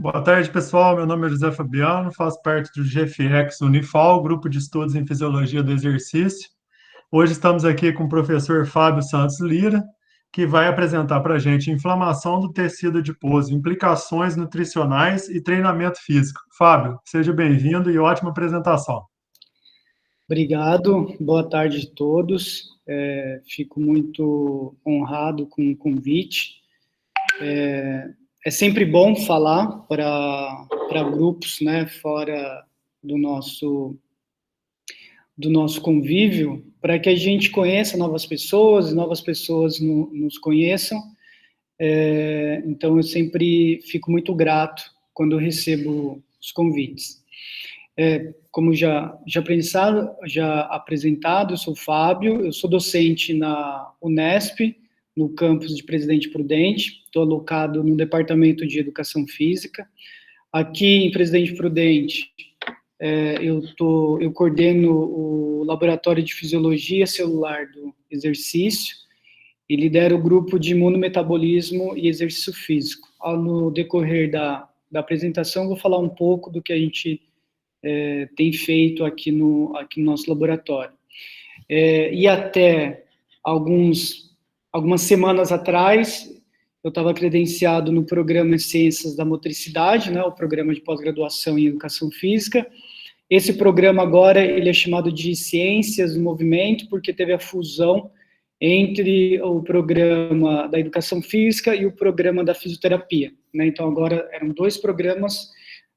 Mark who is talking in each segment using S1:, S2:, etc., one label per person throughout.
S1: Boa tarde, pessoal. Meu nome é José Fabiano, faço parte do GFX Unifal, Grupo de Estudos em Fisiologia do Exercício. Hoje estamos aqui com o professor Fábio Santos Lira, que vai apresentar para a gente inflamação do tecido adiposo, implicações nutricionais e treinamento físico. Fábio, seja bem-vindo e ótima apresentação.
S2: Obrigado, boa tarde a todos. Fico muito honrado com o convite. É sempre bom falar para grupos, né, fora do nosso convívio, para que a gente conheça novas pessoas e novas pessoas nos conheçam. Então, eu sempre fico muito grato quando eu recebo os convites. Como já apresentado, eu sou o Fábio, eu sou docente na Unesp, no campus de Presidente Prudente, estou alocado no Departamento de Educação Física. Aqui em Presidente Prudente, eu coordeno o Laboratório de Fisiologia Celular do Exercício e lidero o grupo de imunometabolismo e exercício físico. No decorrer da apresentação, vou falar um pouco do que a gente tem feito aqui no nosso laboratório. E até algumas semanas atrás, eu estava credenciado no programa Ciências da Motricidade, né, o programa de pós-graduação em Educação Física. Esse programa agora ele é chamado de Ciências do Movimento, porque teve a fusão entre o programa da Educação Física e o programa da Fisioterapia, né? Então, agora eram dois programas.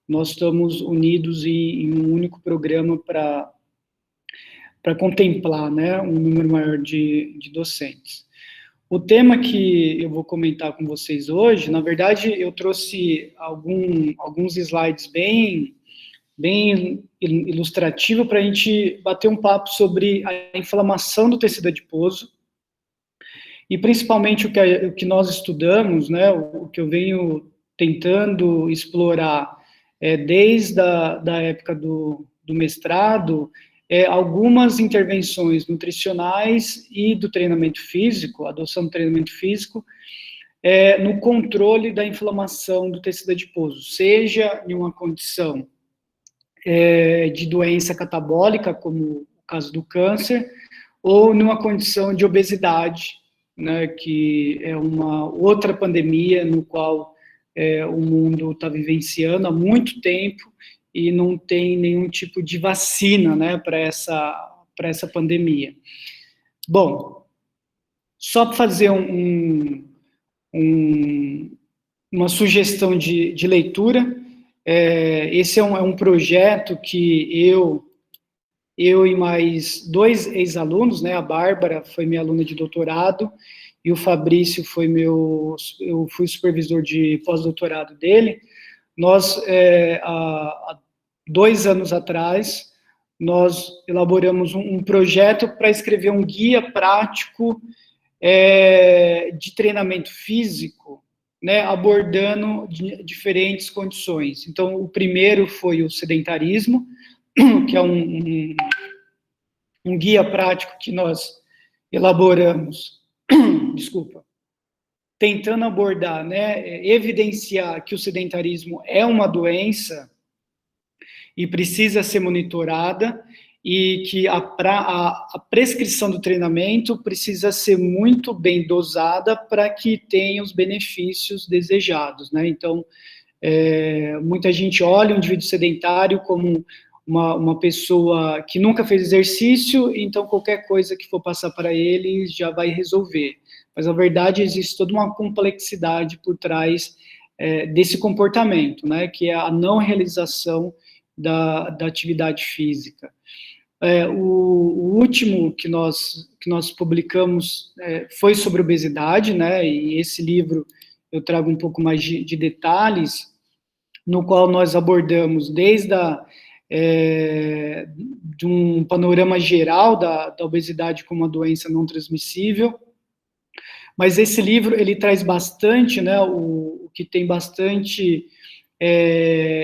S2: Nós estamos unidos em um único programa para contemplar, né, um número maior de docentes. O tema que eu vou comentar com vocês hoje, na verdade, eu trouxe alguns slides bem ilustrativos para a gente bater um papo sobre a inflamação do tecido adiposo e, principalmente, o que nós estudamos, né, o que eu venho tentando explorar desde da época do mestrado, algumas intervenções nutricionais e do treinamento físico, adoção do treinamento físico, no controle da inflamação do tecido adiposo, seja em uma condição de doença catabólica, como o caso do câncer, ou numa condição de obesidade, né, que é uma outra pandemia no qual o mundo está vivenciando há muito tempo e não tem nenhum tipo de vacina, né, para essa pandemia. Bom, só para fazer uma sugestão de leitura, esse é um projeto que eu e mais dois ex-alunos, né, a Bárbara foi minha aluna de doutorado, e o Fabrício eu fui supervisor de pós-doutorado dele. Nós, há 2 anos atrás, nós elaboramos um projeto para escrever um guia prático de treinamento físico, né, abordando diferentes condições. Então, o primeiro foi o sedentarismo, que é um guia prático que nós elaboramos, desculpa, tentando abordar, né, evidenciar que o sedentarismo é uma doença e precisa ser monitorada, e que a prescrição do treinamento precisa ser muito bem dosada para que tenha os benefícios desejados, né? Então, muita gente olha um indivíduo sedentário como uma pessoa que nunca fez exercício, então qualquer coisa que for passar para ele já vai resolver. Mas, na verdade, existe toda uma complexidade por trás desse comportamento, né, que é a não realização da atividade física. O último que nós publicamos foi sobre obesidade, né, e esse livro eu trago um pouco mais de detalhes, no qual nós abordamos desde de um panorama geral da obesidade como uma doença não transmissível, mas esse livro, ele traz bastante, né, o que tem bastante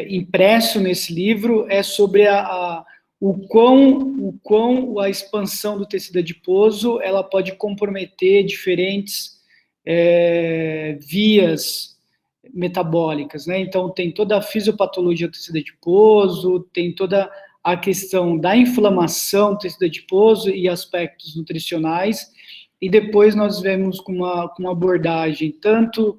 S2: impresso nesse livro é sobre o quão a expansão do tecido adiposo ela pode comprometer diferentes vias metabólicas, né? Então, tem toda a fisiopatologia do tecido adiposo, tem toda a questão da inflamação do tecido adiposo e aspectos nutricionais, e depois nós vemos com uma abordagem tanto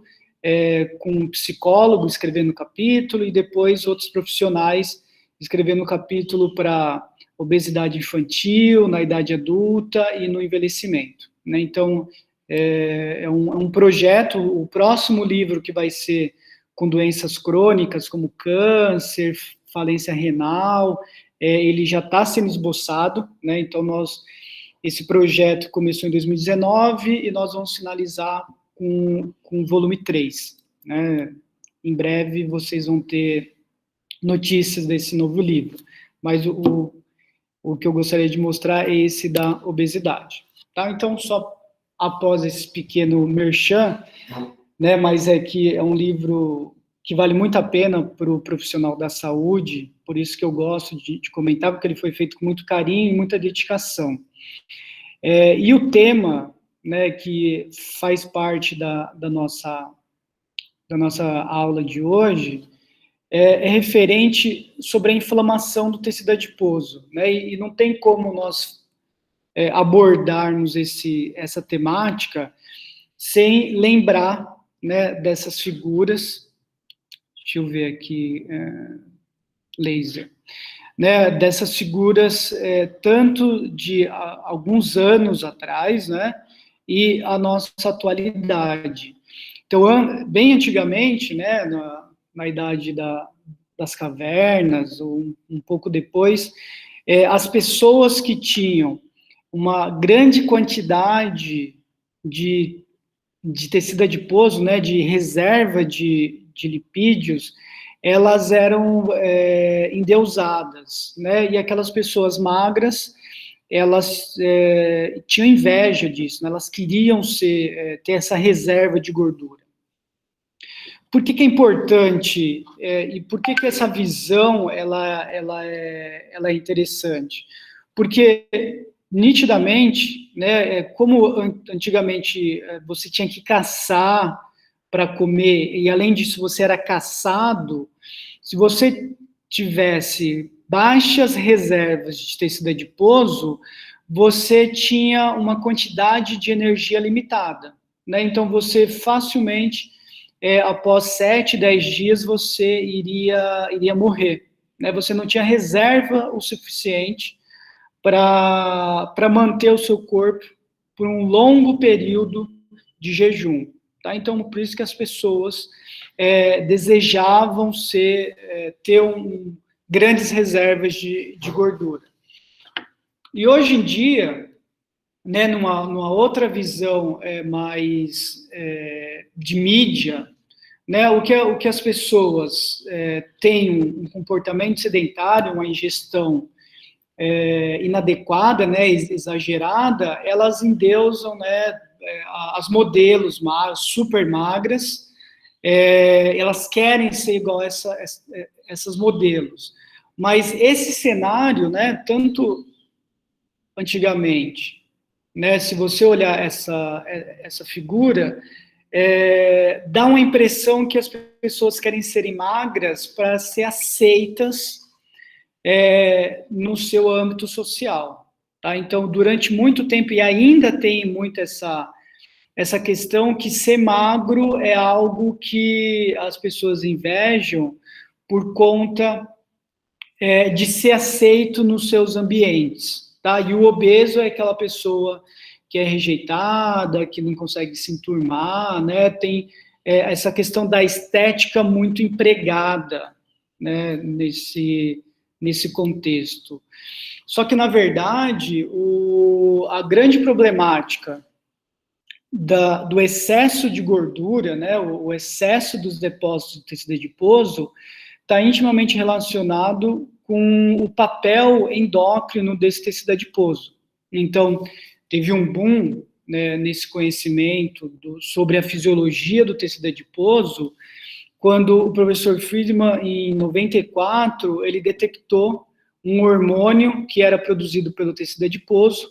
S2: com um psicólogo escrevendo capítulo, e depois outros profissionais escrevendo capítulo para obesidade infantil, na idade adulta e no envelhecimento, né? Então, é um projeto. O próximo livro, que vai ser com doenças crônicas como câncer, falência renal, ele já está sendo esboçado, né? Então, esse projeto começou em 2019 e nós vamos finalizar com o volume 3, né? Em breve vocês vão ter notícias desse novo livro, mas o que eu gostaria de mostrar é esse da obesidade, tá? Então, só após esse pequeno merchan, né, mas que é um livro que vale muito a pena para o profissional da saúde, por isso que eu gosto de comentar, porque ele foi feito com muito carinho e muita dedicação. E o tema, né, que faz parte da nossa aula de hoje, é referente sobre a inflamação do tecido adiposo, né, e não tem como nós abordarmos essa temática sem lembrar, né, dessas figuras. Deixa eu ver aqui, laser, né, dessas figuras tanto de alguns anos atrás, né, e a nossa atualidade. Então, bem antigamente, né, na idade das cavernas, ou um pouco depois, as pessoas que tinham uma grande quantidade de tecido adiposo, né, de reserva de lipídios, elas eram endeusadas, né, e aquelas pessoas magras, elas tinham inveja disso, né, elas queriam ter essa reserva de gordura. Por que é importante, e por que essa visão ela é interessante? Porque, nitidamente, né, como antigamente você tinha que caçar para comer, e além disso você era caçado, se você tivesse baixas reservas de tecido adiposo, você tinha uma quantidade de energia limitada, né? Então você facilmente, após 7, 10 dias, você iria morrer, né? Você não tinha reserva o suficiente para manter o seu corpo por um longo período de jejum, tá? Então, por isso que as pessoas desejavam ter grandes reservas de gordura. E hoje em dia, né, numa outra visão mais de mídia, né, o que as pessoas têm um comportamento sedentário, uma ingestão inadequada, né, exagerada, elas endeusam, né, as modelos super magras, elas querem ser igual a essas modelos. Mas esse cenário, né, tanto antigamente, né, se você olhar essa figura, dá uma impressão que as pessoas querem serem magras para ser aceitas no seu âmbito social, tá? Então, durante muito tempo, e ainda tem muito essa questão que ser magro é algo que as pessoas invejam por conta de ser aceito nos seus ambientes, tá? E o obeso é aquela pessoa que é rejeitada, que não consegue se enturmar, né? Tem essa questão da estética muito empregada, né, nesse contexto. Só que, na verdade, a grande problemática do excesso de gordura, né, o excesso dos depósitos de tecido adiposo, está intimamente relacionado com o papel endócrino desse tecido adiposo. Então, teve um boom, né, nesse conhecimento sobre a fisiologia do tecido adiposo, quando o professor Friedman, em 94, ele detectou um hormônio que era produzido pelo tecido adiposo,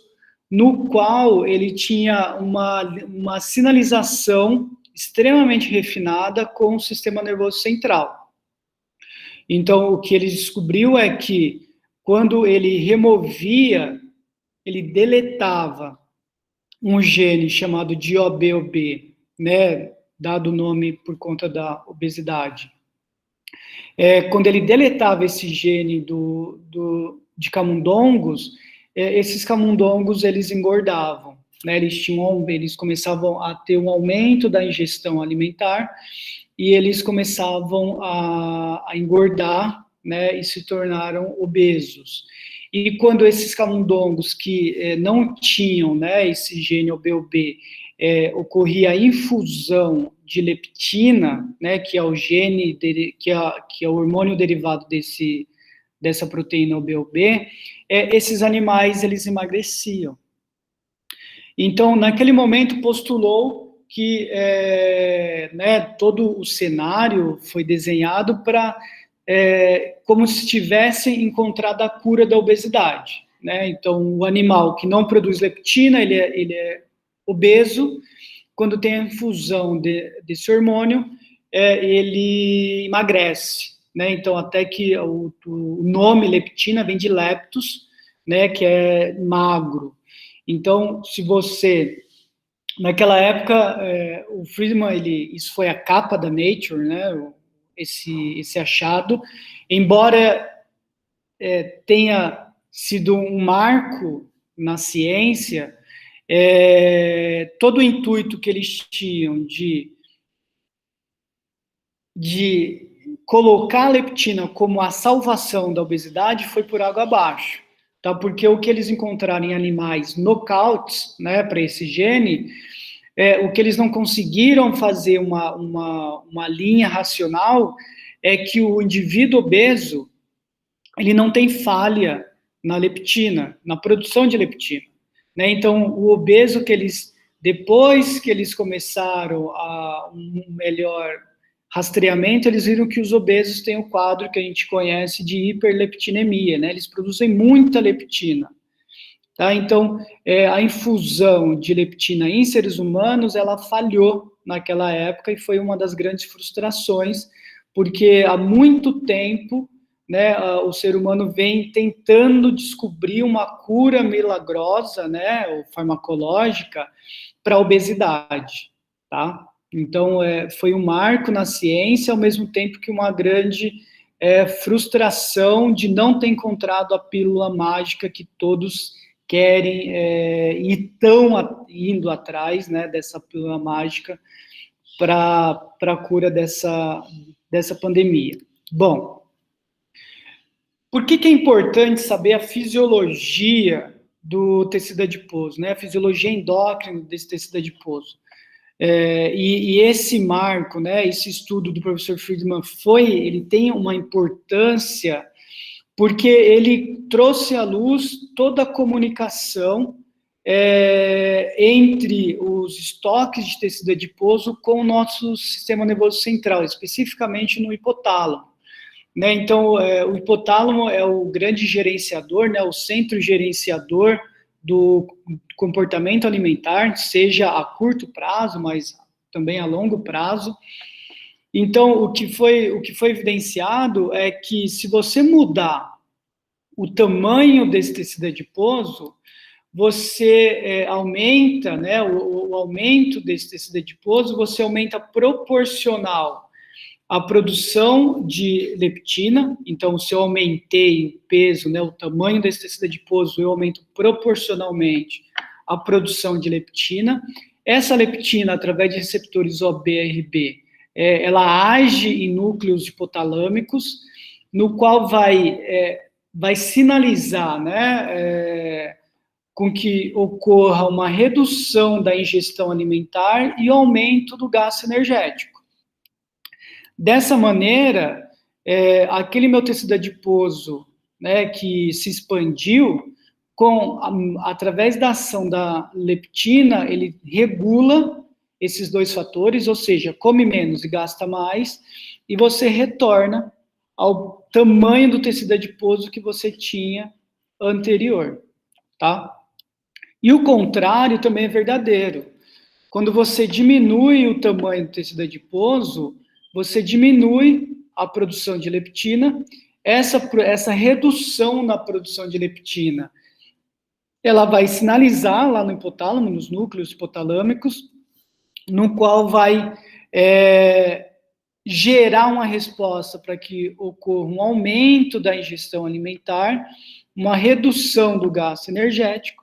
S2: no qual ele tinha uma sinalização extremamente refinada com o sistema nervoso central. Então, o que ele descobriu é que quando ele removia, ele deletava um gene chamado DOB-OB, né, dado o nome por conta da obesidade. Quando ele deletava esse gene de camundongos, esses camundongos, eles engordavam, né, eles começavam a ter um aumento da ingestão alimentar, e eles começavam a engordar, né, e se tornaram obesos. E quando esses camundongos que não tinham, né, esse gene OBOB, ocorria a infusão de leptina, né, que é o gene, que é o hormônio derivado dessa proteína OBOB, esses animais, eles emagreciam. Então, naquele momento, postulou que né, todo o cenário foi desenhado para como se tivessem encontrado a cura da obesidade, né? Então, o animal que não produz leptina, ele é obeso. Quando tem a infusão desse hormônio, ele emagrece, né? Então, até que o nome leptina vem de leptos, né, que é magro. Então, se você... Naquela época, o Friedman, isso foi a capa da Nature, né, esse achado, embora tenha sido um marco na ciência, todo o intuito que eles tinham de colocar a leptina como a salvação da obesidade foi por água abaixo, tá? Porque o que eles encontraram em animais knockouts, né, para esse gene, o que eles não conseguiram fazer uma linha racional é que o indivíduo obeso, ele não tem falha na leptina, na produção de leptina, né? Então, o obeso depois que eles começaram um melhor rastreamento, eles viram que os obesos têm o quadro que a gente conhece de hiperleptinemia, né? Eles produzem muita leptina. Tá? Então, a infusão de leptina em seres humanos, ela falhou naquela época e foi uma das grandes frustrações, porque há muito tempo, né, o ser humano vem tentando descobrir uma cura milagrosa, né, ou farmacológica, para a obesidade, tá? Então, foi um marco na ciência, ao mesmo tempo que uma grande frustração de não ter encontrado a pílula mágica que todos querem e estão indo atrás, né, dessa pílula mágica para a cura dessa pandemia. Bom, por que é importante saber a fisiologia do tecido adiposo, né, a fisiologia endócrina desse tecido adiposo? E esse marco, né, esse estudo do professor Friedman ele tem uma importância porque ele trouxe à luz toda a comunicação entre os estoques de tecido adiposo com o nosso sistema nervoso central, especificamente no hipotálamo, né? Então, o hipotálamo é o grande gerenciador, né, o centro gerenciador do comportamento alimentar, seja a curto prazo, mas também a longo prazo. Então, o que foi evidenciado é que se você mudar o tamanho desse tecido adiposo, você aumenta, né, o aumento desse tecido adiposo, você aumenta proporcional à produção de leptina. Então, se eu aumentei o peso, né, o tamanho desse tecido adiposo, eu aumento proporcionalmente a produção de leptina. Essa leptina, através de receptores OBRB, ela age em núcleos hipotalâmicos, no qual vai sinalizar, né, com que ocorra uma redução da ingestão alimentar e aumento do gasto energético. Dessa maneira, aquele meu tecido adiposo, né, que se expandiu, através da ação da leptina, ele regula esses dois fatores, ou seja, come menos e gasta mais, e você retorna ao tamanho do tecido adiposo que você tinha anterior, tá? E o contrário também é verdadeiro. Quando você diminui o tamanho do tecido adiposo, você diminui a produção de leptina. Essa redução na produção de leptina, ela vai sinalizar lá no hipotálamo, nos núcleos hipotalâmicos, no qual vai gerar uma resposta para que ocorra um aumento da ingestão alimentar, uma redução do gasto energético,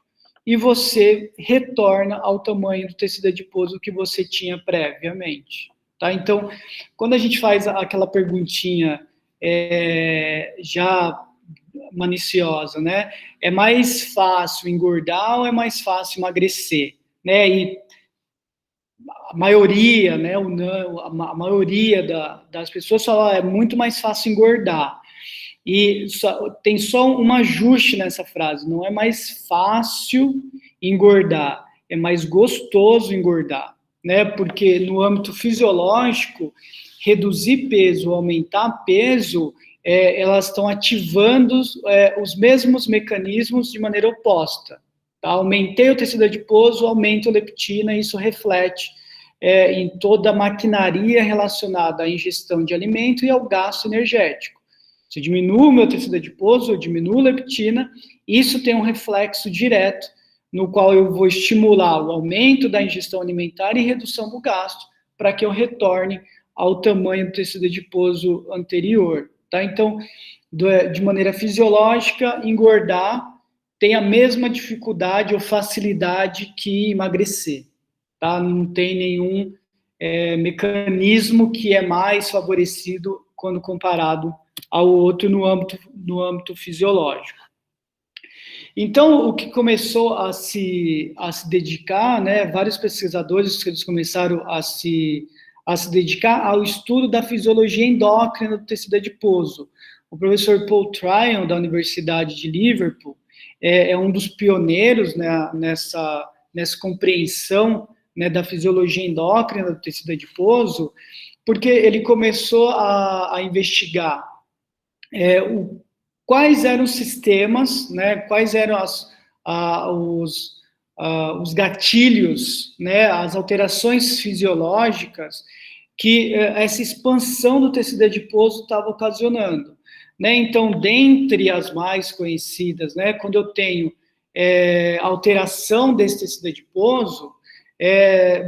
S2: e você retorna ao tamanho do tecido adiposo que você tinha previamente. Tá? Então, quando a gente faz aquela perguntinha já maliciosa, né? É mais fácil engordar ou é mais fácil emagrecer? Né? E a maioria, né, a maioria das pessoas fala, é muito mais fácil engordar. E tem só um ajuste nessa frase, não é mais fácil engordar, é mais gostoso engordar, né? Porque no âmbito fisiológico, reduzir peso, aumentar peso, elas estão ativando os mesmos mecanismos de maneira oposta. Tá? Aumentei o tecido adiposo, aumento a leptina, e isso reflete em toda a maquinaria relacionada à ingestão de alimento e ao gasto energético. Se eu diminuo o meu tecido adiposo, eu diminuo a leptina, isso tem um reflexo direto, no qual eu vou estimular o aumento da ingestão alimentar e redução do gasto, para que eu retorne ao tamanho do tecido adiposo anterior. Tá? Então, de maneira fisiológica, engordar tem a mesma dificuldade ou facilidade que emagrecer. Tá? Não tem nenhum mecanismo que é mais favorecido quando comparado ao outro no âmbito fisiológico. Então, o que começou a se dedicar, né, vários pesquisadores que eles começaram a se dedicar ao estudo da fisiologia endócrina do tecido adiposo. O professor Paul Tryon, da Universidade de Liverpool, é um dos pioneiros, né, nessa compreensão, né, da fisiologia endócrina do tecido adiposo, porque ele começou a investigar quais eram os sistemas, né, quais eram os gatilhos, né, as alterações fisiológicas que essa expansão do tecido adiposo estava ocasionando. Né? Então, dentre as mais conhecidas, né, quando eu tenho alteração desse tecido adiposo,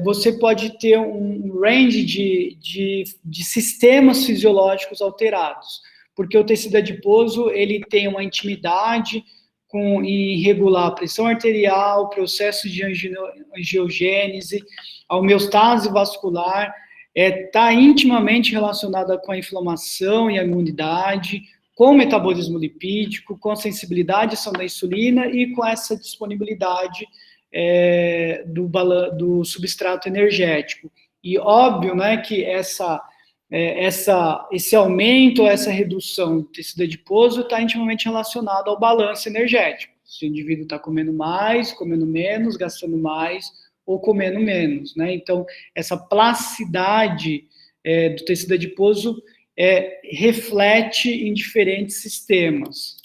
S2: você pode ter um range de sistemas fisiológicos alterados, porque o tecido adiposo ele tem uma intimidade em regular a pressão arterial, processo de angiogênese, a homeostase vascular, está intimamente relacionada com a inflamação e a imunidade, com o metabolismo lipídico, com a sensibilidade à ação da insulina e com essa disponibilidade do substrato energético. E óbvio, né, que esse aumento, essa redução do tecido adiposo está intimamente relacionado ao balanço energético. Se o indivíduo está comendo mais, comendo menos, gastando mais ou comendo menos, né? Então, essa plasticidade do tecido adiposo reflete em diferentes sistemas.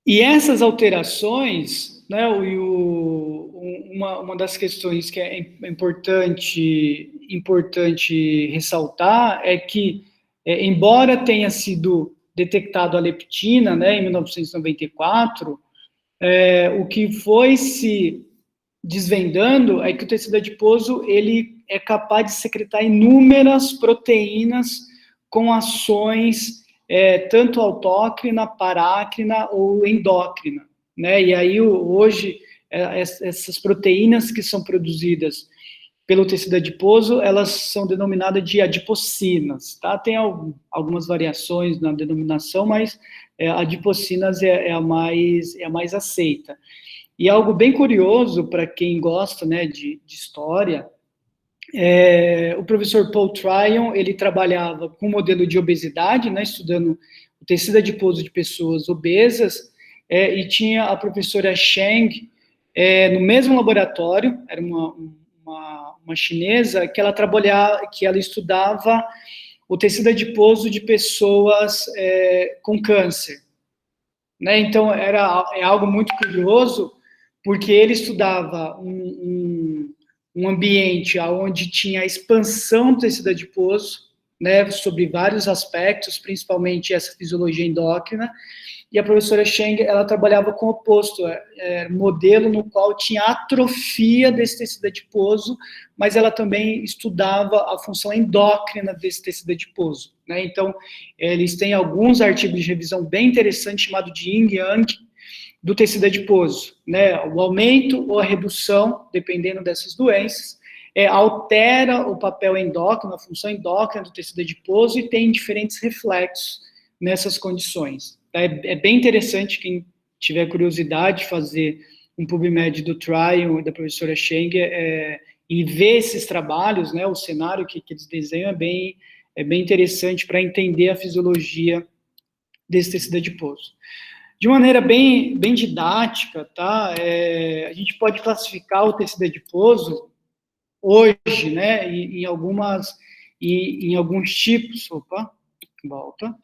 S2: E essas alterações, né, uma das questões que é importante ressaltar é que, embora tenha sido detectado a leptina, né, em 1994, o que foi se desvendando é que o tecido adiposo ele é capaz de secretar inúmeras proteínas com ações tanto autócrina, parácrina ou endócrina, né? E aí hoje essas proteínas que são produzidas pelo tecido adiposo, elas são denominadas de adipocinas, tá? Tem algumas variações na denominação, mas adipocinas é a mais aceita. E algo bem curioso para quem gosta, né, de história, o professor Paul Tryon, ele trabalhava com modelo de obesidade, né, estudando o tecido adiposo de pessoas obesas, e tinha a professora Cheng no mesmo laboratório, era uma chinesa, que ela estudava o tecido adiposo de pessoas com câncer. Né? Então, é algo muito curioso, porque ele estudava um ambiente onde tinha a expansão do tecido adiposo, né, sobre vários aspectos, principalmente essa fisiologia endócrina, e a professora Cheng, ela trabalhava com o oposto, modelo no qual tinha atrofia desse tecido adiposo, mas ela também estudava a função endócrina desse tecido adiposo, né? Então, eles têm alguns artigos de revisão bem interessantes, chamado de Yin Yang, do tecido adiposo, né? O aumento ou a redução, dependendo dessas doenças, altera o papel endócrino, a função endócrina do tecido adiposo e tem diferentes reflexos nessas condições. É bem interessante, quem tiver curiosidade de fazer um PubMed do trial da professora Cheng e ver esses trabalhos, né, o cenário que eles desenham é bem interessante para entender a fisiologia desse tecido adiposo. De maneira bem didática, tá? A gente pode classificar o tecido adiposo hoje, né, em alguns tipos. Opa, volta.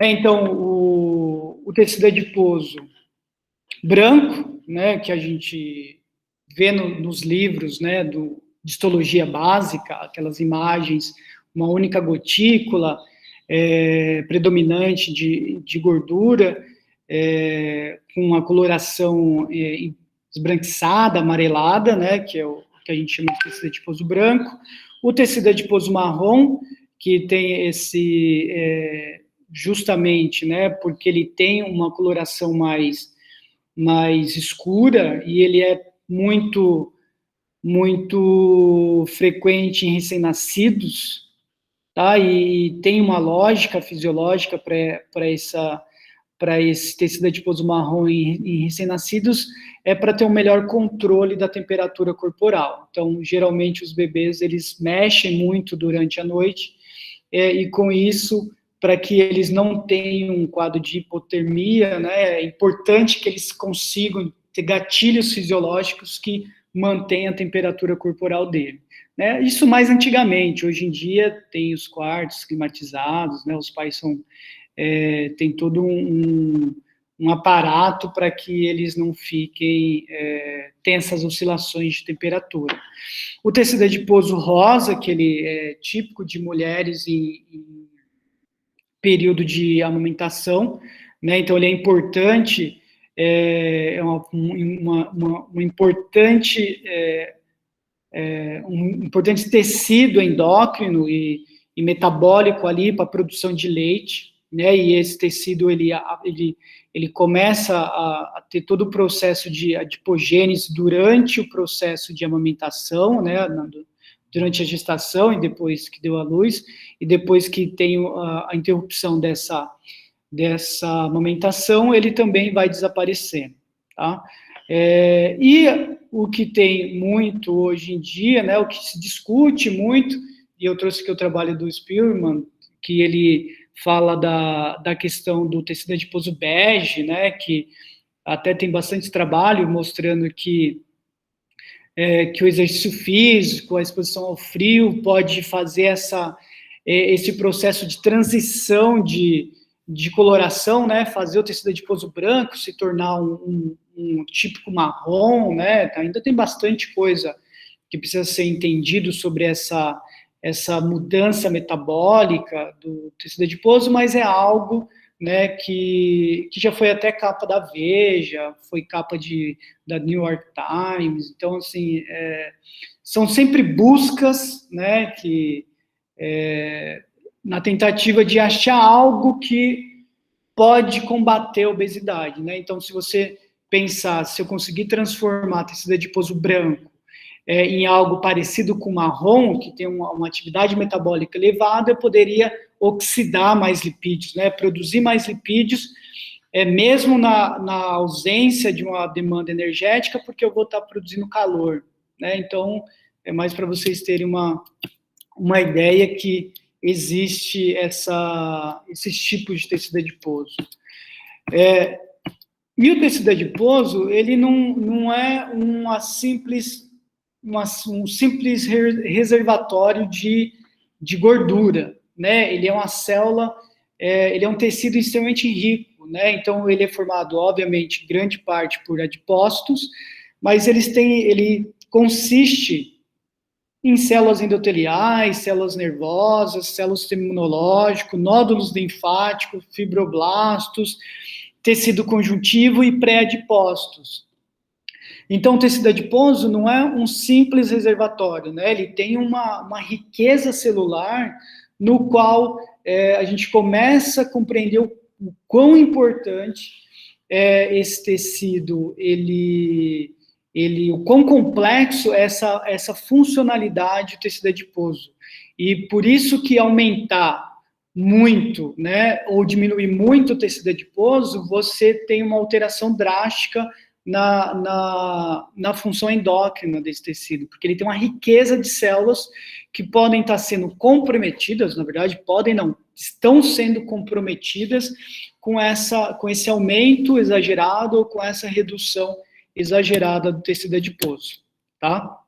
S2: Então, o tecido adiposo branco, né, que a gente vê nos livros, né, de histologia básica, aquelas imagens, uma única gotícula predominante de gordura, com uma coloração esbranquiçada, amarelada, né, que é o que a gente chama de tecido adiposo branco. O tecido adiposo marrom, que tem justamente, né, porque ele tem uma coloração mais escura, e ele é muito frequente em recém-nascidos, tá? E tem uma lógica fisiológica para esse tecido adiposo marrom em recém-nascidos, para ter um melhor controle da temperatura corporal. Então, geralmente, os bebês, eles mexem muito durante a noite, e com isso, para que eles não tenham um quadro de hipotermia, né, é importante que eles consigam ter gatilhos fisiológicos que mantenham a temperatura corporal dele. Né? Isso mais antigamente. Hoje em dia tem os quartos climatizados, né, os pais tem todo um aparato para que eles não fiquem, tenham essas oscilações de temperatura. O tecido adiposo rosa, que ele é típico de mulheres em período de amamentação, né? Então ele é importante, um importante tecido endócrino e metabólico ali para a produção de leite, né? E esse tecido ele começa a ter todo o processo de adipogênese durante o processo de amamentação, né? Durante a gestação e depois que deu à luz, e depois que tem a interrupção dessa amamentação, ele também vai desaparecendo, tá? E o que tem muito hoje em dia, né, o que se discute muito, e eu trouxe aqui o trabalho do Spearman, que ele fala da questão do tecido adiposo bege, né, que até tem bastante trabalho mostrando que o exercício físico, a exposição ao frio, pode fazer esse processo de transição de coloração, né, fazer o tecido adiposo branco se tornar um típico marrom, né, ainda tem bastante coisa que precisa ser entendido sobre essa mudança metabólica do tecido adiposo, mas é algo, né, que já foi até capa da Veja, foi capa da New York Times. Então, assim, são sempre buscas, né, na tentativa de achar algo que pode combater a obesidade, né? Então, se você pensar, se eu conseguir transformar tecido adiposo branco em algo parecido com marrom, que tem uma atividade metabólica elevada, eu poderia oxidar mais lipídios, né? Produzir mais lipídios, mesmo na ausência de uma demanda energética, porque eu vou estar produzindo calor, né? Então, é mais para vocês terem uma ideia que existe esses tipos de tecido adiposo. E o tecido adiposo, ele não é um simples reservatório de gordura, né? Ele é uma célula ele é um tecido extremamente rico, né? Então, ele é formado, obviamente, grande parte por adipócitos, mas ele consiste em células endoteliais, células nervosas, células do sistema imunológico, nódulos linfáticos, fibroblastos, tecido conjuntivo e pré-adipócitos. Então, o tecido adiposo não é um simples reservatório, né? Ele tem uma riqueza celular no qual a gente começa a compreender o quão importante esse tecido, o quão complexo é essa funcionalidade do tecido adiposo. E por isso que aumentar muito, né, ou diminuir muito o tecido adiposo, você tem uma alteração drástica na função endócrina desse tecido, porque ele tem uma riqueza de células que podem estar sendo comprometidas, na verdade, podem não, estão sendo comprometidas com esse aumento exagerado ou com essa redução exagerada do tecido adiposo, tá?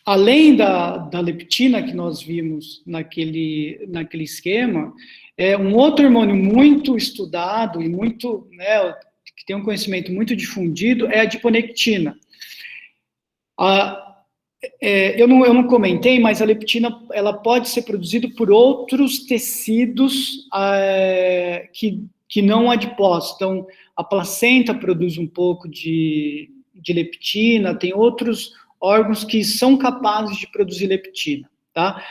S2: Além da leptina que nós vimos naquele esquema, um outro hormônio muito estudado e muito, né, que tem um conhecimento muito difundido é a adiponectina. Eu não comentei, mas a leptina ela pode ser produzida por outros tecidos que não adipócitos. Então, a placenta produz um pouco de leptina, tem outros órgãos que são capazes de produzir leptina, tá?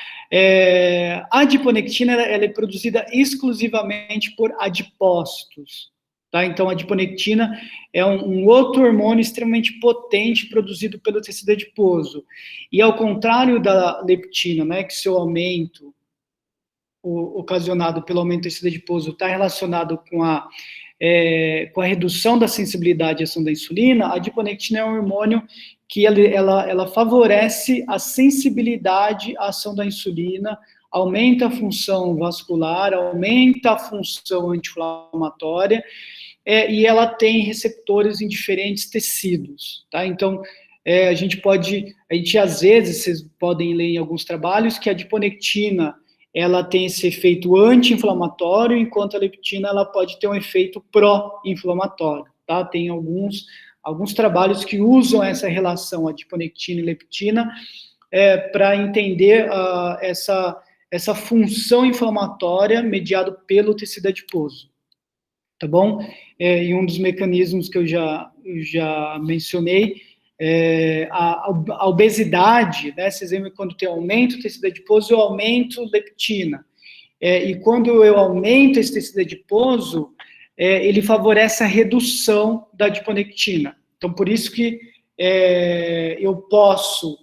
S2: A adiponectina ela é produzida exclusivamente por adipócitos, tá? Então, a adiponectina é um outro hormônio extremamente potente produzido pelo tecido adiposo. E ao contrário da leptina, né, que seu aumento ocasionado pelo aumento do tecido adiposo está relacionado com a redução da sensibilidade à ação da insulina, a adiponectina é um hormônio que ela favorece a sensibilidade à ação da insulina, aumenta a função vascular, aumenta a função anti-inflamatória, e ela tem receptores em diferentes tecidos, tá? Então, a gente às vezes, vocês podem ler em alguns trabalhos que a adiponectina ela tem esse efeito anti-inflamatório, enquanto a leptina ela pode ter um efeito pró-inflamatório, tá? Tem alguns trabalhos que usam essa relação adiponectina e leptina para entender essa função inflamatória mediada pelo tecido adiposo, tá bom? E um dos mecanismos que eu já mencionei, a obesidade, né? Vocês lembram quando tem aumento do tecido adiposo, eu aumento leptina. E quando eu aumento esse tecido adiposo, ele favorece a redução da adiponectina. Então, por isso que eu posso,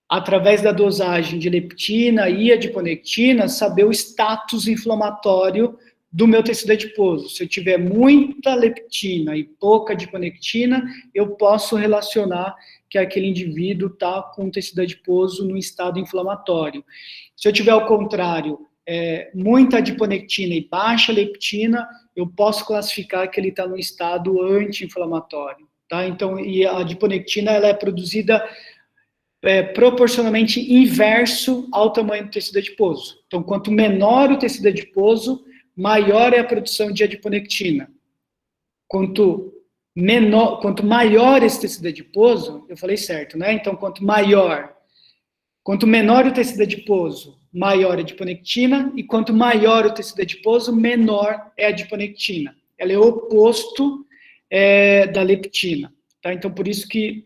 S2: através da dosagem de leptina e adiponectina, saber o status inflamatório do meu tecido adiposo. Se eu tiver muita leptina e pouca adiponectina, eu posso relacionar que aquele indivíduo está com o tecido adiposo no estado inflamatório. Se eu tiver ao contrário, muita adiponectina e baixa leptina, eu posso classificar que ele está no estado anti-inflamatório, tá? Então, e a adiponectina, ela é produzida proporcionalmente inverso ao tamanho do tecido adiposo. Então, quanto menor o tecido adiposo, maior é a produção de adiponectina. Quanto maior esse tecido adiposo, eu falei certo, né? Então, quanto menor o tecido adiposo, maior a adiponectina, e quanto maior o tecido adiposo, menor é a adiponectina. Ela é o oposto da leptina, tá? Então, por isso que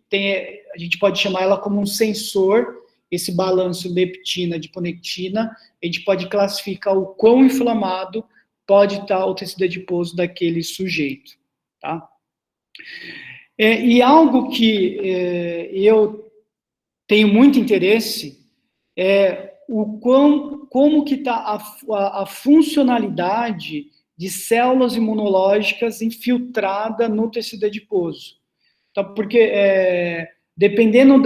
S2: a gente pode chamar ela como um sensor, esse balanço leptina-adiponectina, a gente pode classificar o quão inflamado pode estar o tecido adiposo daquele sujeito, tá? E algo que eu tenho muito interesse é como que está a funcionalidade de células imunológicas infiltrada no tecido adiposo. Então, porque dependendo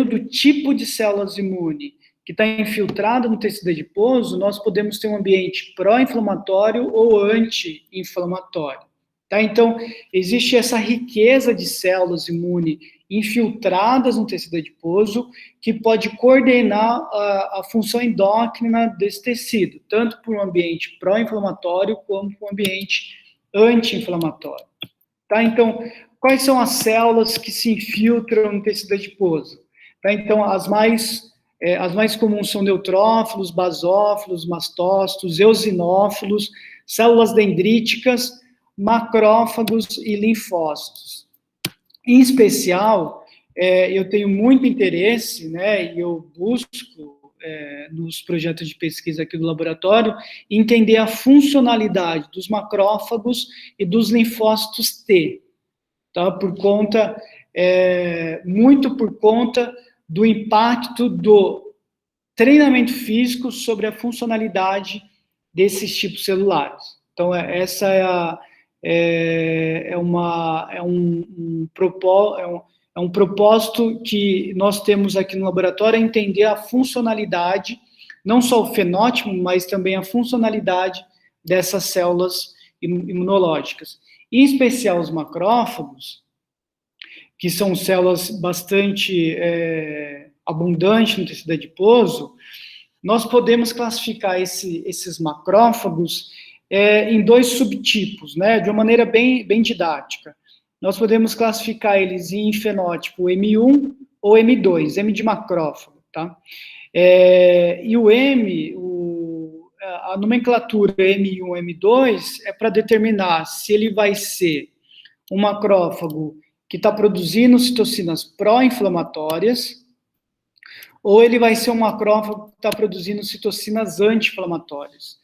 S2: do tipo de células imune que está infiltrada no tecido adiposo, nós podemos ter um ambiente pró-inflamatório ou anti-inflamatório. Tá? Então, existe essa riqueza de células imune infiltradas no tecido adiposo, que pode coordenar a função endócrina desse tecido, tanto para um ambiente pró-inflamatório, como para um ambiente anti-inflamatório. Tá? Então, quais são as células que se infiltram no tecido adiposo? Tá? Então, as mais comuns são neutrófilos, basófilos, mastócitos, eosinófilos, células dendríticas, macrófagos e linfócitos. Em especial, eu tenho muito interesse, né, e eu busco, nos projetos de pesquisa aqui do laboratório, entender a funcionalidade dos macrófagos e dos linfócitos T, tá? Muito por conta do impacto do treinamento físico sobre a funcionalidade desses tipos celulares. Então, essa é um propósito que nós temos aqui no laboratório, é entender a funcionalidade, não só o fenótipo, mas também a funcionalidade dessas células imunológicas. Em especial os macrófagos, que são células bastante abundantes no tecido adiposo, nós podemos classificar esses macrófagos em dois subtipos, né, de uma maneira bem didática. Nós podemos classificar eles em fenótipo M1 ou M2, M de macrófago, tá? E o M, a nomenclatura M1, M2 é para determinar se ele vai ser um macrófago que está produzindo citocinas pró-inflamatórias, ou ele vai ser um macrófago que está produzindo citocinas anti-inflamatórias.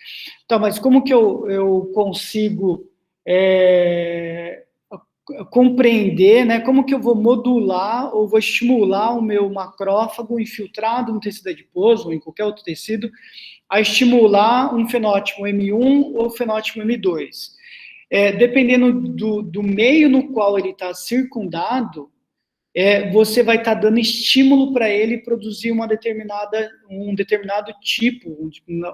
S2: Tá, mas como que eu consigo compreender, né, como que eu vou modular ou vou estimular o meu macrófago infiltrado no tecido adiposo ou em qualquer outro tecido a estimular um fenótipo M1 ou fenótipo M2? Dependendo do meio no qual ele está circundado, você vai estar dando estímulo para ele produzir um determinado tipo,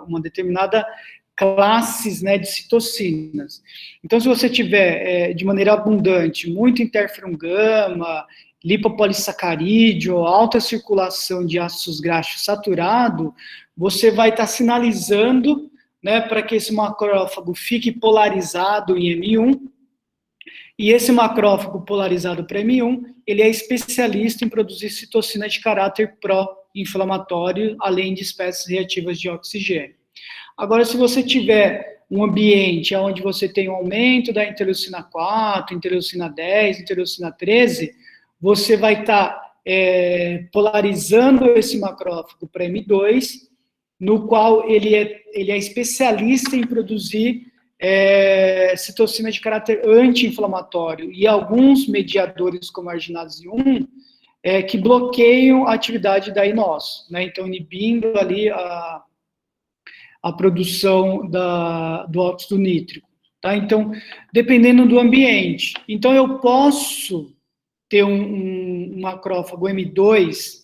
S2: uma determinada classes, né, de citocinas. Então, se você tiver, de maneira abundante, muito interferon gama, lipopolissacarídeo, alta circulação de ácidos graxos saturado, você vai estar sinalizando, né, para que esse macrófago fique polarizado em M1, e esse macrófago polarizado para M1, ele é especialista em produzir citocina de caráter pró-inflamatório, além de espécies reativas de oxigênio. Agora, se você tiver um ambiente onde você tem um aumento da interleucina 4, interleucina 10, interleucina 13, você vai estar polarizando esse macrófago para M2, no qual ele é especialista em produzir citocina de caráter anti-inflamatório e alguns mediadores como a arginase 1 que bloqueiam a atividade da INOS, né? Então, inibindo ali a produção do óxido nítrico, tá? Então, dependendo do ambiente. Então, eu posso ter um macrófago M2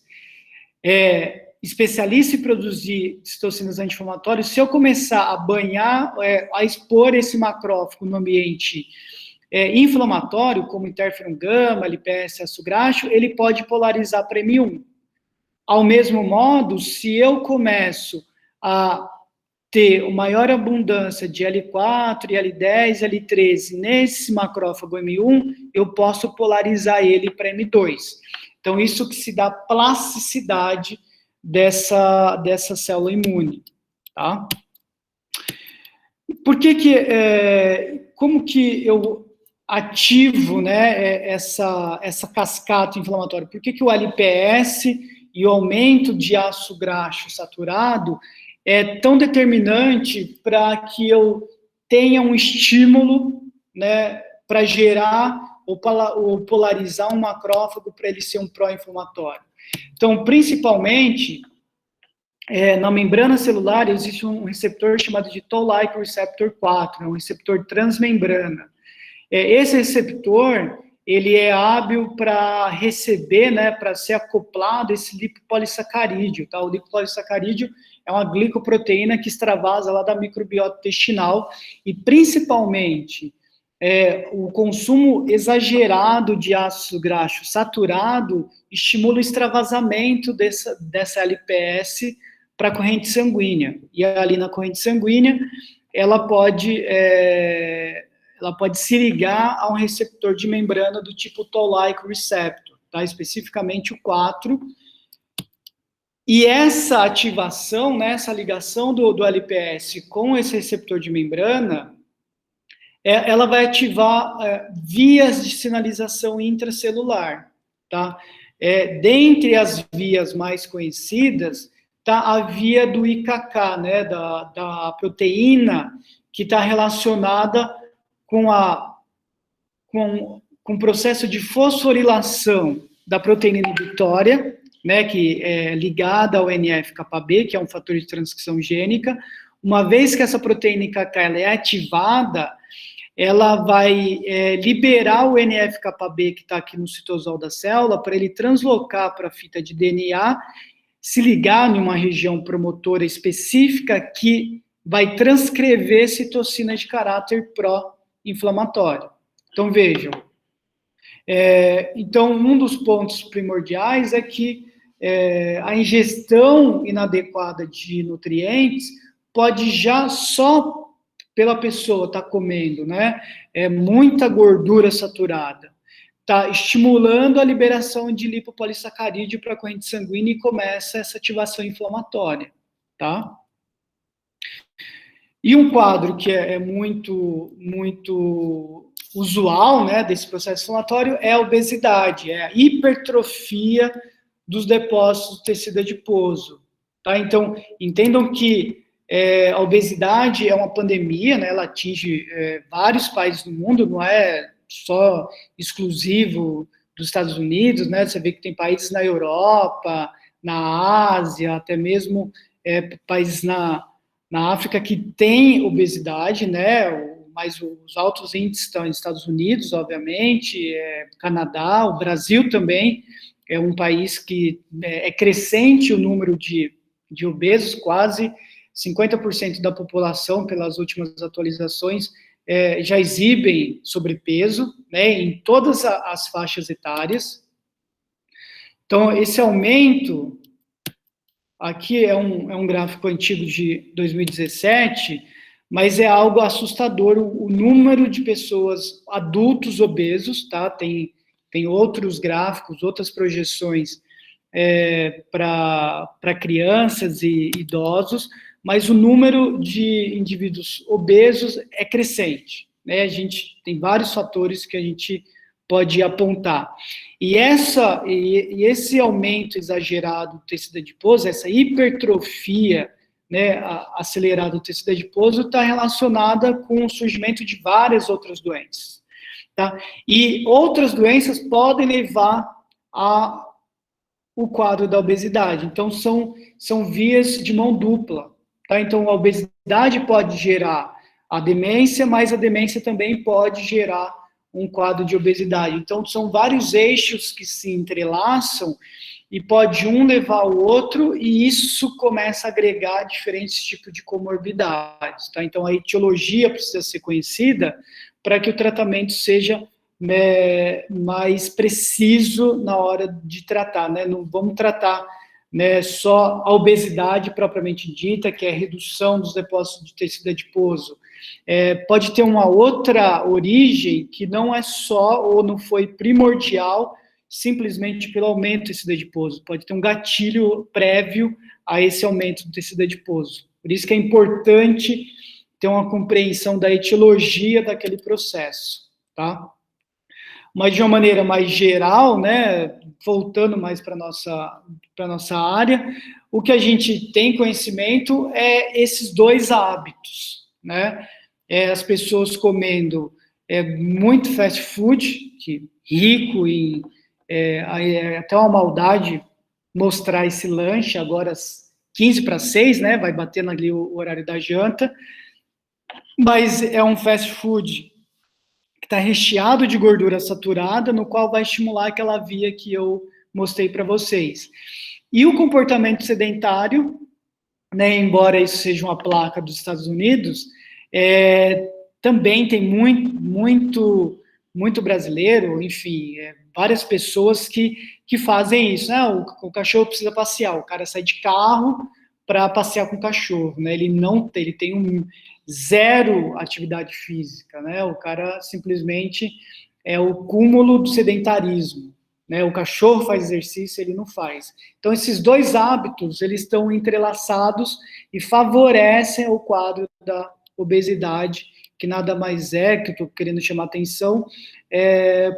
S2: especialista em produzir citocinas anti-inflamatórias. Se eu começar a banhar, a expor esse macrófago no ambiente inflamatório, como interferon gama, LPS, ácido graxo, ele pode polarizar para M1. Ao mesmo modo, se eu começo a ter uma maior abundância de L4, L10, L13 nesse macrófago M1, eu posso polarizar ele para M2. Então, isso que se dá plasticidade dessa célula imune, tá? Como que eu ativo, né, essa cascata inflamatória? Por que o LPS e o aumento de ácido graxo saturado é tão determinante para que eu tenha um estímulo, né, para gerar ou polarizar um macrófago para ele ser um pró-inflamatório? Então, principalmente, na membrana celular existe um receptor chamado de Toll-like receptor 4, é um receptor transmembrana. Esse receptor, ele é hábil para receber, né, para ser acoplado esse lipopolissacarídeo, tá? O lipopolissacarídeo é uma glicoproteína que extravasa lá da microbiota intestinal e, principalmente, o consumo exagerado de ácido graxo saturado estimula o extravasamento dessa LPS para a corrente sanguínea. E ali na corrente sanguínea, ela pode se ligar a um receptor de membrana do tipo Toll-like receptor, tá? Especificamente o 4. E essa ativação, né, essa ligação do LPS com esse receptor de membrana, ela vai ativar vias de sinalização intracelular, tá? Dentre as vias mais conhecidas, tá a via do IKK, né, da proteína que está relacionada com o processo de fosforilação da proteína inibitória, né, que é ligada ao NF-κB, que é um fator de transcrição gênica. Uma vez que essa proteína IKK ela é ativada, ela vai liberar o NF-κB que está aqui no citosol da célula para ele translocar para a fita de DNA, se ligar em uma região promotora específica que vai transcrever citocina de caráter pró-inflamatório. Então, vejam. Então, um dos pontos primordiais é que a ingestão inadequada de nutrientes pode já só pela pessoa estar comendo, né, muita gordura saturada, está estimulando a liberação de lipopolissacarídeo para a corrente sanguínea e começa essa ativação inflamatória, tá? E um quadro que é muito usual, né, desse processo inflamatório é a obesidade, é a hipertrofia dos depósitos de tecido adiposo, tá? Então, entendam que a obesidade é uma pandemia, né, ela atinge vários países do mundo, não é só exclusivo dos Estados Unidos, né? Você vê que tem países na Europa, na Ásia, até mesmo países na África que tem obesidade, né? Mas os altos índices estão nos Estados Unidos, obviamente, Canadá, o Brasil também é um país que é crescente o número de obesos, quase 50% da população, pelas últimas atualizações, já exibem sobrepeso, né, em todas as faixas etárias. Então, esse aumento, aqui é um gráfico antigo de 2017, mas é algo assustador, o número de pessoas, adultos obesos, tá? Tem outros gráficos, outras projeções para crianças e idosos, mas o número de indivíduos obesos é crescente, né? A gente tem vários fatores que a gente pode apontar. E esse aumento exagerado do tecido adiposo, essa hipertrofia, né, acelerada do tecido adiposo, está relacionada com o surgimento de várias outras doenças, tá? E outras doenças podem levar o quadro da obesidade. Então, são vias de mão dupla, tá? Então, a obesidade pode gerar a demência, mas a demência também pode gerar um quadro de obesidade. Então, são vários eixos que se entrelaçam e pode um levar ao outro, e isso começa a agregar diferentes tipos de comorbidades, tá? Então, a etiologia precisa ser conhecida para que o tratamento seja mais preciso na hora de tratar, né? Não vamos tratar, né, só a obesidade propriamente dita, que é a redução dos depósitos de tecido adiposo. Pode ter uma outra origem que não é só, ou não foi primordial, simplesmente pelo aumento do tecido adiposo. Pode ter um gatilho prévio a esse aumento do tecido adiposo. Por isso que é importante ter uma compreensão da etiologia daquele processo, tá? Mas de uma maneira mais geral, né, voltando mais para a nossa área, o que a gente tem conhecimento é esses dois hábitos, né? As pessoas comendo muito fast food, que rico em... é até uma maldade mostrar esse lanche agora às 5:45, né? Vai batendo ali o horário da janta, mas é um fast food que está recheado de gordura saturada, no qual vai estimular aquela via que eu mostrei para vocês. E o comportamento sedentário, né, embora isso seja uma placa dos Estados Unidos, também tem muito brasileiro, enfim, várias pessoas que fazem isso, né? O cachorro precisa passear, o cara sai de carro para passear com o cachorro, né? Ele tem zero atividade física, né? O cara simplesmente é o cúmulo do sedentarismo, né? O cachorro faz exercício, ele não faz. Então, esses dois hábitos, eles estão entrelaçados e favorecem o quadro da obesidade, que nada mais é, que eu estou querendo chamar atenção,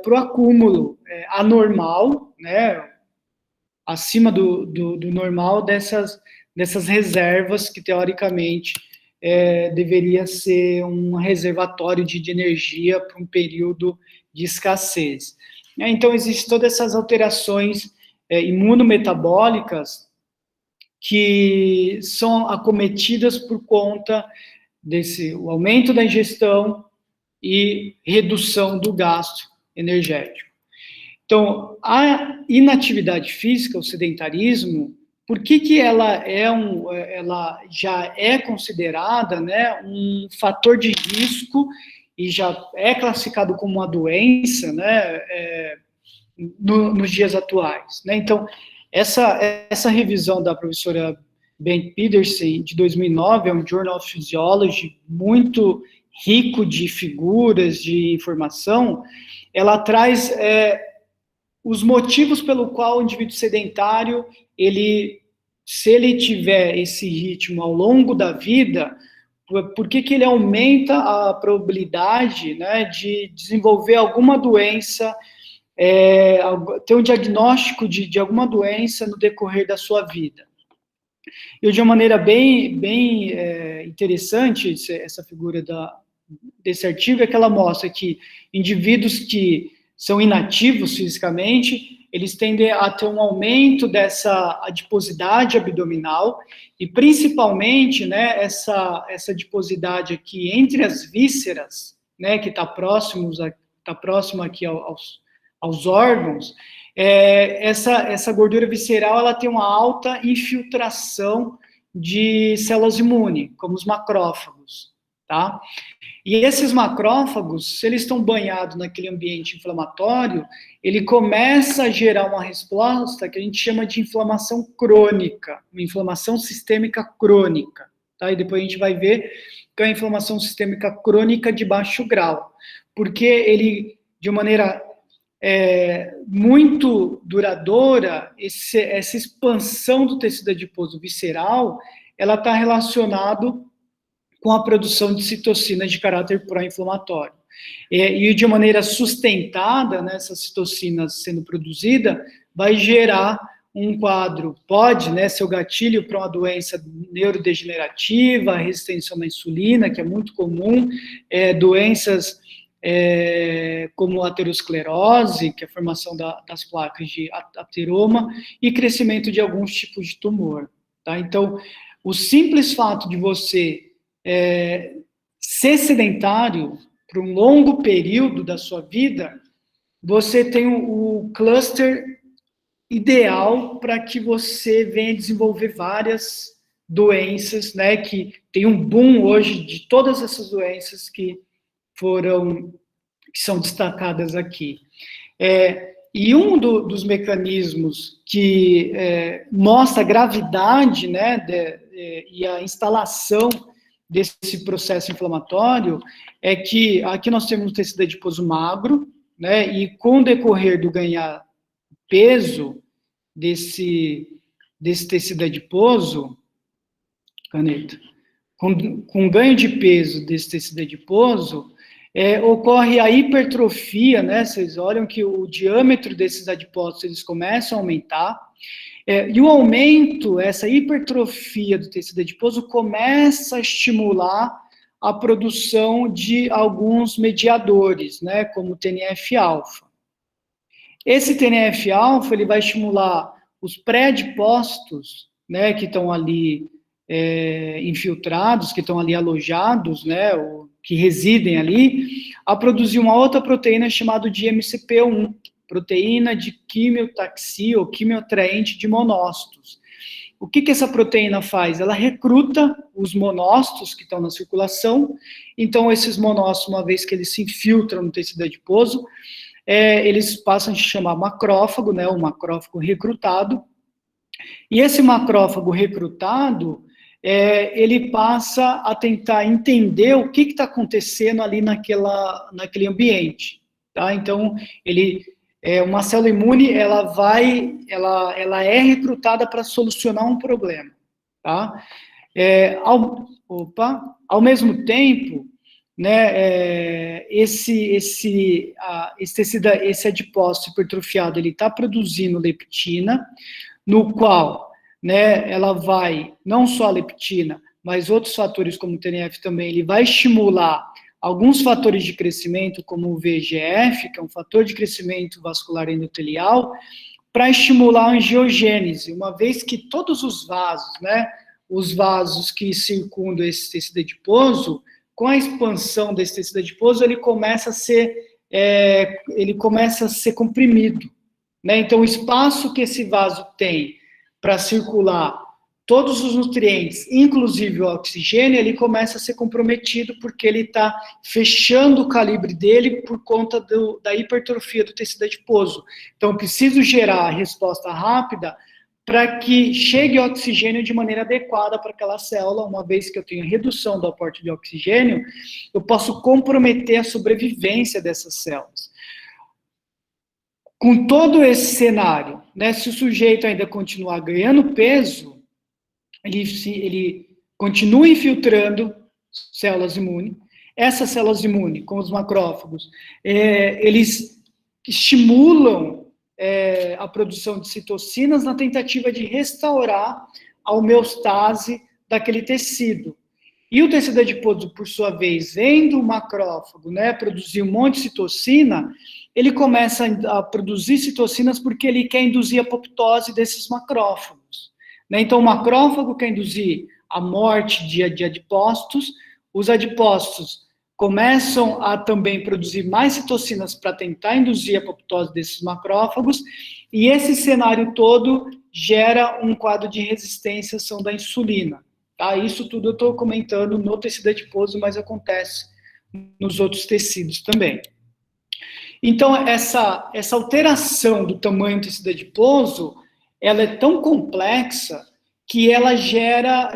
S2: para o acúmulo anormal, né? Acima do normal dessas reservas que, teoricamente, deveria ser um reservatório de energia para um período de escassez. Então, existem todas essas alterações imunometabólicas que são acometidas por conta o aumento da ingestão e redução do gasto energético. Então, a inatividade física, o sedentarismo, por que ela já é considerada, né, um fator de risco e já é classificado como uma doença, né, nos dias atuais, né? Então, essa revisão da professora Ben Pedersen, de 2009, é um Journal of Physiology muito rico de figuras, de informação. Ela traz os motivos pelo qual o indivíduo sedentário, se ele tiver esse ritmo ao longo da vida, por que ele aumenta a probabilidade, né, de desenvolver alguma doença, ter um diagnóstico de alguma doença no decorrer da sua vida. E de uma maneira bem interessante, essa figura desse artigo, é que ela mostra que indivíduos que são inativos fisicamente, eles tendem a ter um aumento dessa adiposidade abdominal, e principalmente, né, essa adiposidade aqui entre as vísceras, né, que está próximo aqui aos órgãos. Essa gordura visceral, ela tem uma alta infiltração de células imunes, como os macrófagos, tá? E esses macrófagos, se eles estão banhados naquele ambiente inflamatório, ele começa a gerar uma resposta que a gente chama de inflamação crônica, uma inflamação sistêmica crônica, tá? E depois a gente vai ver que é a inflamação sistêmica crônica de baixo grau, porque ele, de maneira muito duradoura, essa expansão do tecido adiposo visceral, ela está relacionado com a produção de citocinas de caráter pró-inflamatório. E de maneira sustentada, né, essas citocinas sendo produzida, vai gerar um quadro, pode, né, ser o gatilho para uma doença neurodegenerativa, resistência à insulina, que é muito comum, doenças como aterosclerose, que é a formação das placas de ateroma, e crescimento de alguns tipos de tumor. Tá? Então, o simples fato de você ser sedentário por um longo período da sua vida, você tem o cluster ideal para que você venha desenvolver várias doenças, né, que tem um boom hoje de todas essas doenças que são destacadas aqui. E um dos mecanismos que mostra a gravidade, né, e a instalação desse processo inflamatório é que aqui nós temos um tecido adiposo magro, né, e com o decorrer do ganhar peso desse tecido adiposo, caneta, com ganho de peso desse tecido adiposo, ocorre a hipertrofia, né? Vocês olham que o diâmetro desses adipócitos, eles começam a aumentar, e o aumento, essa hipertrofia do tecido adiposo começa a estimular a produção de alguns mediadores, né? Como o TNF-alfa. Esse TNF-alfa, ele vai estimular os pré-adipócitos, né? Que estão ali infiltrados, que estão ali alojados, né? Que residem ali, a produzir uma outra proteína chamada de MCP1, proteína de quimiotaxia ou quimioatraente de monócitos. o que essa proteína faz? Ela recruta os monócitos que estão na circulação, então esses monócitos, uma vez que eles se infiltram no tecido adiposo, eles passam a se chamar macrófago, né, o macrófago recrutado, e esse macrófago recrutado, ele passa a tentar entender o que está acontecendo ali naquele ambiente, tá? Então, uma célula imune, ela é recrutada para solucionar um problema, tá? Ao mesmo tempo, né, esse adipócito hipertrofiado, ele está produzindo leptina, no qual, né, ela vai, não só a leptina, mas outros fatores como o TNF também, ele vai estimular alguns fatores de crescimento, como o VEGF, que é um fator de crescimento vascular endotelial, para estimular a angiogênese, uma vez que todos os vasos, né, os vasos que circundam esse tecido adiposo, com a expansão desse tecido adiposo, ele começa a ser comprimido, né? Então, o espaço que esse vaso tem para circular todos os nutrientes, inclusive o oxigênio, ele começa a ser comprometido porque ele está fechando o calibre dele por conta da hipertrofia do tecido adiposo. Então, eu preciso gerar a resposta rápida para que chegue oxigênio de maneira adequada para aquela célula. Uma vez que eu tenho redução do aporte de oxigênio, eu posso comprometer a sobrevivência dessas células. Com todo esse cenário, né, se o sujeito ainda continuar ganhando peso, ele continua infiltrando células imunes. Essas células imunes, com os macrófagos, eles estimulam a produção de citocinas na tentativa de restaurar a homeostase daquele tecido. E o tecido adiposo, por sua vez, vendo o macrófago, né, produzir um monte de citocina, ele começa a produzir citocinas porque ele quer induzir a apoptose desses macrófagos, né? Então, o macrófago quer induzir a morte de adipócitos, os adipócitos começam a também produzir mais citocinas para tentar induzir a apoptose desses macrófagos, e esse cenário todo gera um quadro de resistência à ação da insulina. Tá? Isso tudo eu estou comentando no tecido adiposo, mas acontece nos outros tecidos também. Então, essa alteração do tamanho do tecido adiposo, ela é tão complexa que ela gera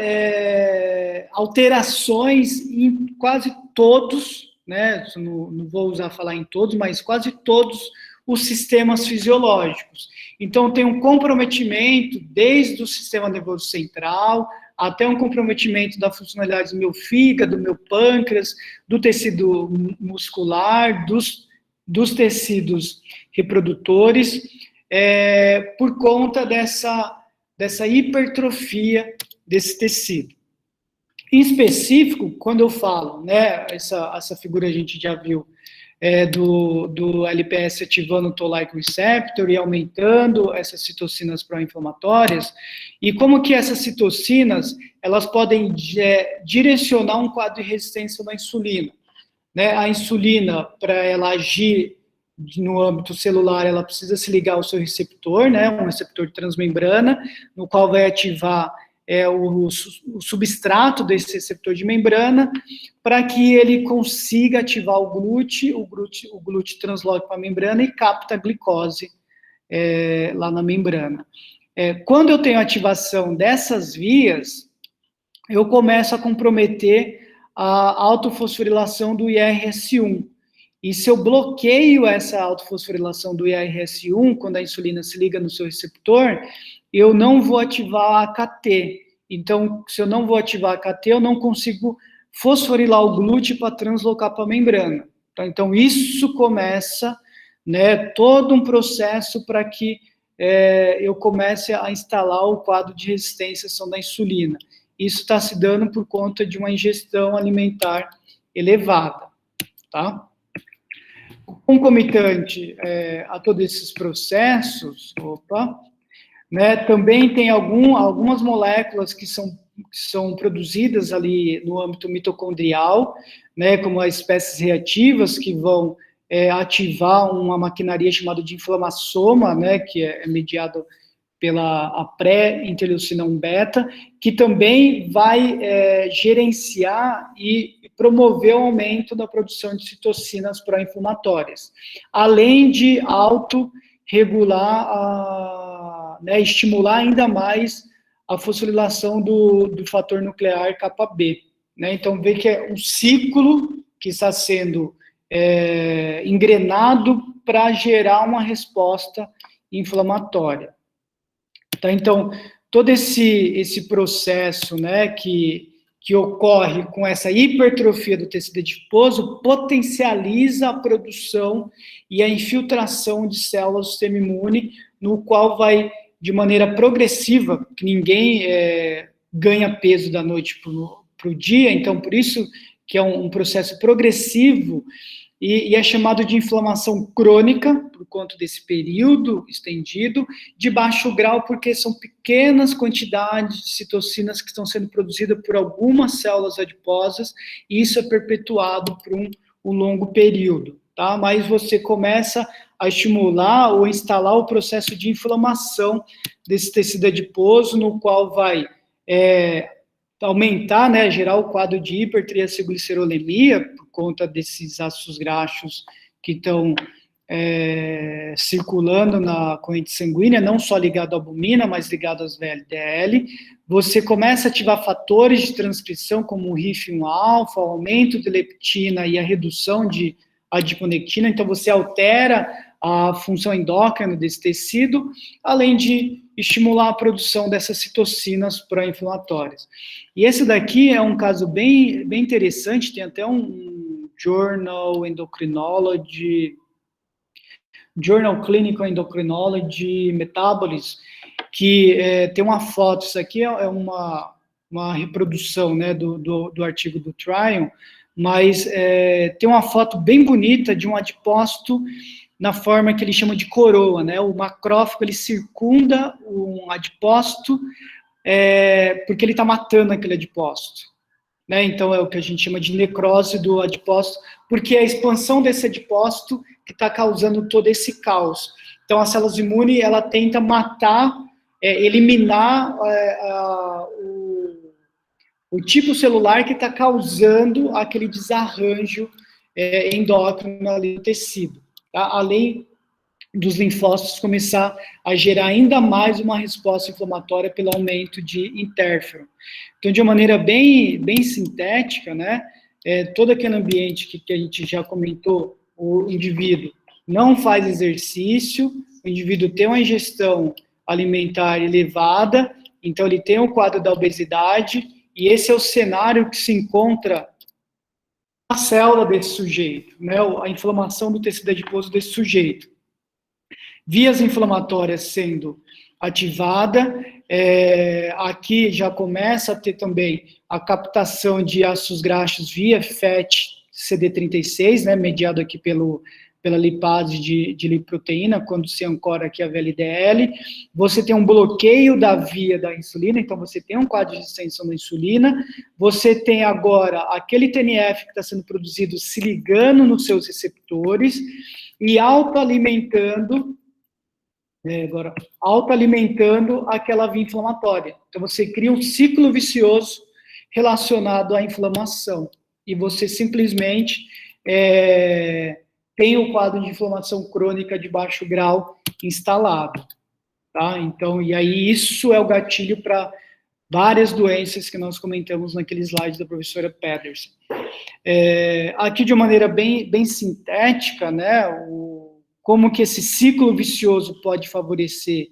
S2: alterações em quase todos, né, não vou falar em todos, mas quase todos os sistemas fisiológicos. Então, tem um comprometimento desde o sistema nervoso central, até um comprometimento da funcionalidade do meu fígado, do meu pâncreas, do tecido muscular, dos tecidos reprodutores, por conta dessa hipertrofia desse tecido. Em específico, quando eu falo, né, essa figura a gente já viu, do LPS ativando o Toll-like receptor e aumentando essas citocinas pró-inflamatórias, e como que essas citocinas, elas podem direcionar um quadro de resistência da insulina. Né? A insulina, para ela agir no âmbito celular, ela precisa se ligar ao seu receptor, né, um receptor de transmembrana, no qual vai ativar o substrato desse receptor de membrana, para que ele consiga ativar o glúteo transloca para a membrana e capta a glicose lá na membrana. Quando eu tenho ativação dessas vias, eu começo a comprometer a autofosforilação do IRS1. E se eu bloqueio essa autofosforilação do IRS1, quando a insulina se liga no seu receptor, eu não vou ativar a AKT. Então, se eu não vou ativar a AKT, eu não consigo fosforilar o glúteo para translocar para a membrana. Então, isso começa, né, todo um processo para que eu comece a instalar o quadro de resistência à ação da insulina. Isso está se dando por conta de uma ingestão alimentar elevada, tá? Concomitante a todos esses processos, né, também tem algumas moléculas que são produzidas ali no âmbito mitocondrial, né, como as espécies reativas que vão ativar uma maquinaria chamada de inflamassoma, né, que é mediado pela a pré-interleucina 1 beta, que também vai gerenciar e promover o aumento da produção de citocinas pró-inflamatórias, além de autorregular, estimular ainda mais a fosforilação do fator nuclear kappa B. Né? Então, vê que é um ciclo que está sendo engrenado para gerar uma resposta inflamatória. Tá? Então, todo esse processo, né, que ocorre com essa hipertrofia do tecido adiposo potencializa a produção e a infiltração de células do sistema imune, no qual vai, de maneira progressiva, que ninguém ganha peso da noite para o dia, então, por isso que é um processo progressivo, e é chamado de inflamação crônica, por conta desse período estendido, de baixo grau, porque são pequenas quantidades de citocinas que estão sendo produzidas por algumas células adiposas, e isso é perpetuado por um longo período, tá? Mas você começa a estimular ou instalar o processo de inflamação desse tecido adiposo, no qual vai aumentar, né, gerar o quadro de hipertriacilglicerolemia, por conta desses ácidos graxos que estão circulando na corrente sanguínea, não só ligado à albumina, mas ligado às VLDL. Você começa a ativar fatores de transcrição, como o HIF1-alfa, o aumento de leptina e a redução de adiponectina, então você altera a função endócrina desse tecido, além de estimular a produção dessas citocinas pró-inflamatórias. E esse daqui é um caso bem interessante, tem até um Journal Endocrinology, Journal Clinical Endocrinology Metabolism, que tem uma foto, isso aqui é uma reprodução, né, do artigo do Tryon, mas tem uma foto bem bonita de um adipócito na forma que ele chama de coroa, né? O macrófago, ele circunda um adipócito, porque ele está matando aquele adipócito, né? Então, é o que a gente chama de necrose do adipócito, porque é a expansão desse adipócito que está causando todo esse caos. Então, as células imunes, ela tenta matar, eliminar o tipo celular que está causando aquele desarranjo endócrino ali no tecido. Tá? Além dos linfócitos começar a gerar ainda mais uma resposta inflamatória pelo aumento de interferon. Então, de uma maneira bem sintética, né, todo aquele ambiente que a gente já comentou, o indivíduo não faz exercício, o indivíduo tem uma ingestão alimentar elevada, então ele tem o quadro da obesidade, e esse é o cenário que se encontra na célula desse sujeito, né, a inflamação do tecido adiposo desse sujeito. Vias inflamatórias sendo ativada, aqui já começa a ter também a captação de ácidos graxos via FAT-CD36, né, mediado aqui pela lipase de lipoproteína, quando se ancora aqui a VLDL. Você tem um bloqueio da via da insulina, então você tem um quadro de resistência da insulina. Você tem agora aquele TNF que está sendo produzido se ligando nos seus receptores e autoalimentando aquela via inflamatória. Então, você cria um ciclo vicioso relacionado à inflamação. E você simplesmente tem o quadro de inflamação crônica de baixo grau instalado. Tá? Então, e aí isso é o gatilho para várias doenças que nós comentamos naquele slide da professora Pedersen. Aqui, de uma maneira bem sintética, né, como que esse ciclo vicioso pode favorecer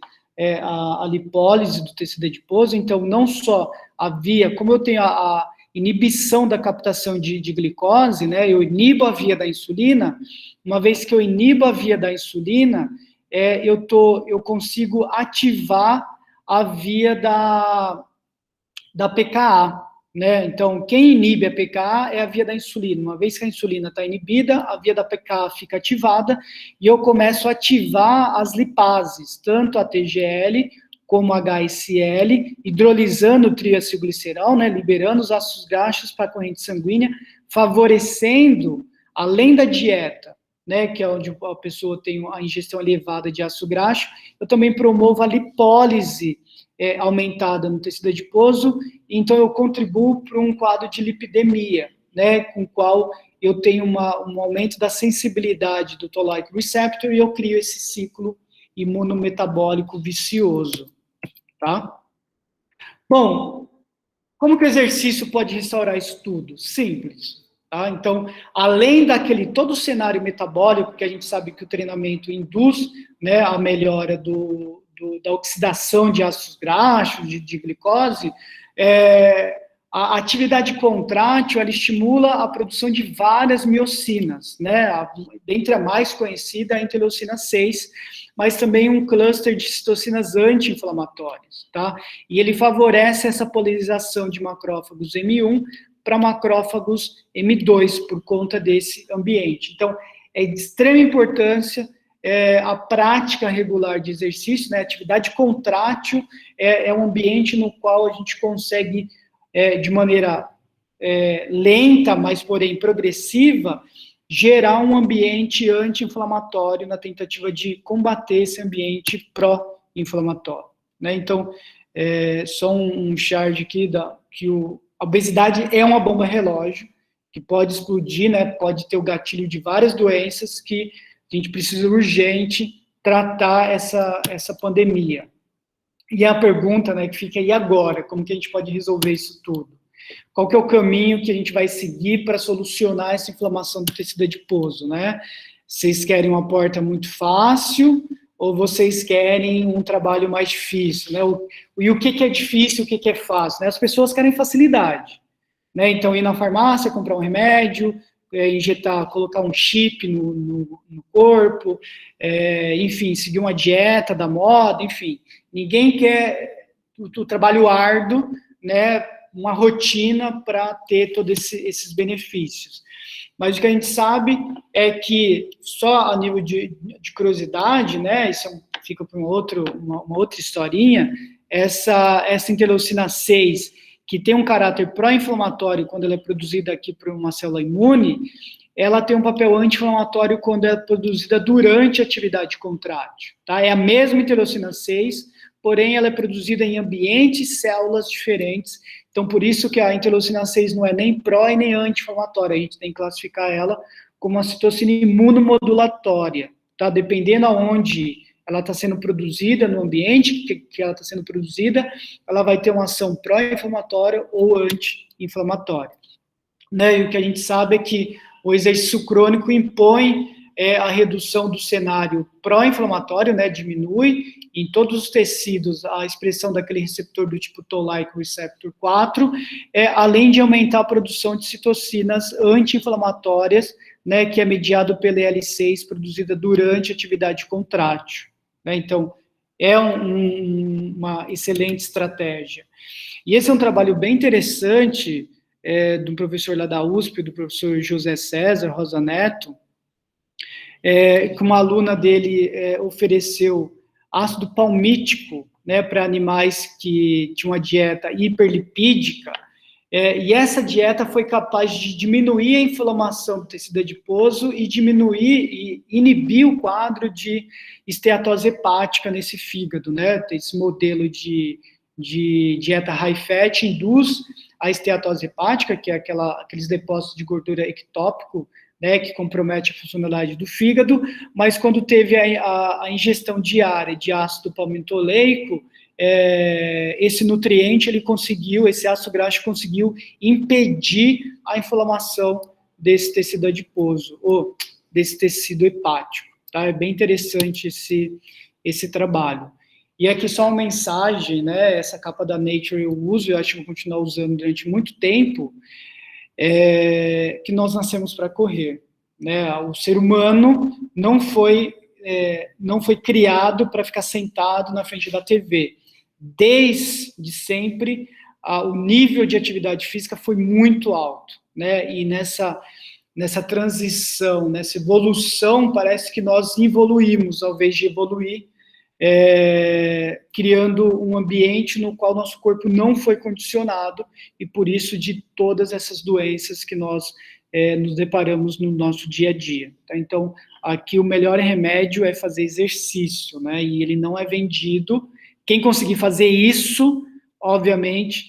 S2: a lipólise do tecido adiposo. Então, não só a via, como eu tenho a inibição da captação de glicose, né, eu inibo a via da insulina, uma vez que eu inibo a via da insulina, eu consigo ativar a via da PKA, né? Então, quem inibe a PKA é a via da insulina. Uma vez que a insulina está inibida, a via da PKA fica ativada e eu começo a ativar as lipases, tanto a TGL como a HSL, hidrolisando o triacilglicerol, né, liberando os ácidos graxos para a corrente sanguínea, favorecendo, além da dieta, né, que é onde a pessoa tem a ingestão elevada de ácido graxo. Eu também promovo a lipólise aumentada no tecido adiposo, então eu contribuo para um quadro de lipidemia, né, com o qual eu tenho um aumento da sensibilidade do Toll-like receptor e eu crio esse ciclo imunometabólico vicioso, tá? Bom, como que o exercício pode restaurar isso tudo? Simples, tá? Então, além daquele todo o cenário metabólico, que a gente sabe que o treinamento induz, né, a melhora da oxidação de ácidos graxos, de glicose, a atividade contrátil, ela estimula a produção de várias miocinas, né? Dentre a mais conhecida, a interleucina 6, mas também um cluster de citocinas anti-inflamatórias, tá? E ele favorece essa polarização de macrófagos M1 para macrófagos M2, por conta desse ambiente. Então, é de extrema importância a prática regular de exercício, né? Atividade contrátil é um ambiente no qual a gente consegue, de maneira lenta, mas porém progressiva, gerar um ambiente anti-inflamatório na tentativa de combater esse ambiente pró-inflamatório, né? Então, só um charge aqui, que a obesidade é uma bomba relógio, que pode explodir, né? Pode ter o gatilho de várias doenças que a gente precisa urgente tratar essa pandemia. E a pergunta, né, que fica aí agora, como que a gente pode resolver isso tudo? Qual que é o caminho que a gente vai seguir para solucionar essa inflamação do tecido adiposo, né? Vocês querem uma porta muito fácil ou vocês querem um trabalho mais difícil, né? E o que é difícil, o que é fácil, né? As pessoas querem facilidade, né? Então, ir na farmácia, comprar um remédio, injetar, colocar um chip no corpo, enfim, seguir uma dieta da moda, enfim. Ninguém quer o trabalho árduo, né? Uma rotina para ter todos esses benefícios. Mas o que a gente sabe é que, só a nível de curiosidade, né, isso fica para uma outra historinha, essa interleucina 6, que tem um caráter pró-inflamatório quando ela é produzida aqui por uma célula imune, ela tem um papel anti-inflamatório quando é produzida durante a atividade contrátil, tá? É a mesma interleucina 6, porém ela é produzida em ambientes, células diferentes. Então, por isso que a interleucina 6 não é nem pró e nem anti-inflamatória, a gente tem que classificar ela como uma citocina imunomodulatória, tá? Dependendo aonde ela está sendo produzida, no ambiente que ela está sendo produzida, ela vai ter uma ação pró-inflamatória ou anti-inflamatória, né? E o que a gente sabe é que o exercício crônico impõe a redução do cenário pró-inflamatório, né? Diminui em todos os tecidos a expressão daquele receptor do tipo Toll-like receptor 4, além de aumentar a produção de citocinas anti-inflamatórias, né, que é mediado pela IL-6 produzida durante a atividade contrátil, né? Então, é uma excelente estratégia. E esse é um trabalho bem interessante do professor lá da USP, do professor José César Rosa Neto, que uma aluna dele ofereceu ácido palmítico, né, para animais que tinham uma dieta hiperlipídica, e essa dieta foi capaz de diminuir a inflamação do tecido adiposo e inibir o quadro de esteatose hepática nesse fígado, né? Esse modelo de dieta high fat induz a esteatose hepática, que é aqueles depósitos de gordura ectópico, né, que compromete a funcionalidade do fígado, mas quando teve a ingestão diária de ácido palmitoleico, esse nutriente, esse ácido graxo conseguiu impedir a inflamação desse tecido adiposo, ou desse tecido hepático, tá? É bem interessante esse trabalho. E aqui só uma mensagem, né, essa capa da Nature eu uso, eu acho que vou continuar usando durante muito tempo, que nós nascemos para correr, né? O ser humano não foi criado para ficar sentado na frente da TV. Desde sempre, o nível de atividade física foi muito alto, né? E nessa transição, nessa evolução, parece que nós evoluímos, ao invés de evoluir, criando um ambiente no qual nosso corpo não foi condicionado, e por isso de todas essas doenças que nós nos deparamos no nosso dia a dia. Tá? Então, aqui o melhor remédio é fazer exercício, né? E ele não é vendido. Quem conseguir fazer isso, obviamente,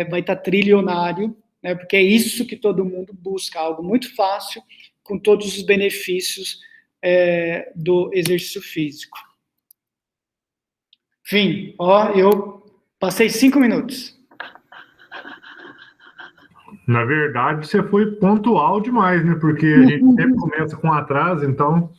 S2: vai estar trilionário, né? Porque é isso que todo mundo busca, algo muito fácil, com todos os benefícios do exercício físico. Enfim, eu passei 5 minutos.
S3: Na verdade, você foi pontual demais, né? Porque a gente sempre começa com atraso, então